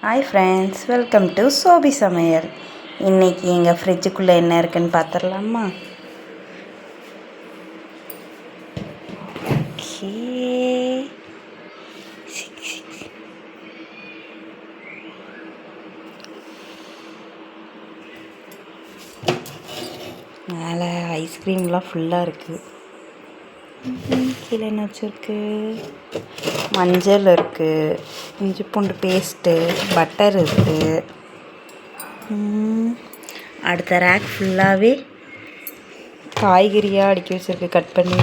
Hi friends, welcome to சோபி சமையல். இன்றைக்கி எங்கள் ஃப்ரிட்ஜுக்குள்ளே என்ன இருக்குன்னு பார்த்துடலாமா? மேலே ஐஸ்கிரீம்லாம் ஃபுல்லாக இருக்குது. கீழே என்ன வச்சுருக்கு? மஞ்சள் இருக்குது, இஞ்சி பூண்டு பேஸ்ட்டு, பட்டர் இருக்குது. அடுத்த ரேக் ஃபுல்லாகவே காய்கறியாக அடுக்கி வச்சுருக்கு கட் பண்ணி.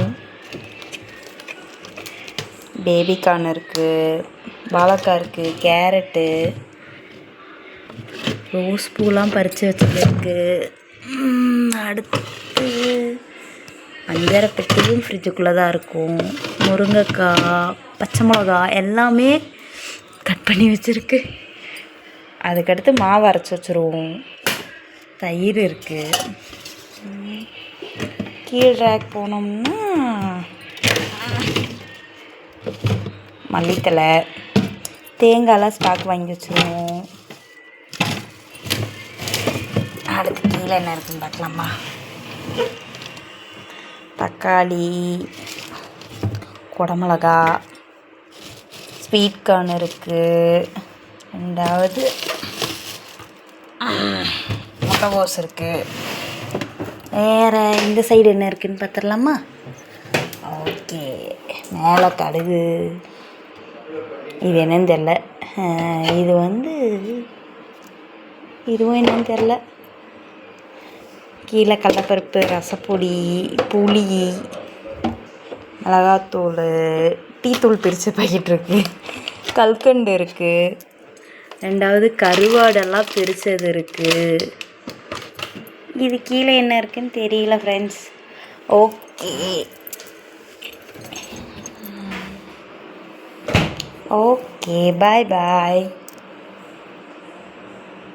பேபிகார்ன் இருக்குது, வாழைக்காய் இருக்குது, கேரட்டு, ரோஸ் பூலாம் பறித்து வச்சுருக்கு. அடுத்து அஞ்சரை பெட்டியும் ஃப்ரிட்ஜுக்குள்ளே தான் இருக்கும். முருங்கைக்காய், பச்சை மிளகா எல்லாமே கட் பண்ணி வச்சுருக்கு. அதுக்கடுத்து மாவு அரைச்சி வச்சுருவோம். தயிர் இருக்குது. கீழ் ரேக் போனோம்னா மல்லித்தலை, தேங்காயெலாம் ஸ்டாக் வாங்கி வச்சுருவோம். அடுத்து கீழே என்ன இருக்குன்னு பார்க்கலாமா? தக்காளி, குடமிளகா, ஸ்வீட் கார்ன் இருக்குது. ரெண்டாவது முட்டைகோஸ் இருக்குது. வேறு இந்த சைடு என்ன இருக்குதுன்னு பார்த்துடலாமா? ஓகே, மேலே கடுகு, இது என்னன்னு தெரில. இதுவும் என்னன்னு தெரில. கீழே கடலைப்பருப்பு, ரசப்பொடி, புளி, மிளகாத்தூள், டீத்தூள் பிரித்து பாக்கெட் இருக்குது, கல்கண்டு இருக்குது. ரெண்டாவது கருவாடெல்லாம் பிரித்தது இருக்குது. இது கீழே என்ன இருக்குதுன்னு தெரியல ஃப்ரெண்ட்ஸ். ஓகே ஓகே, பாய் பாய்.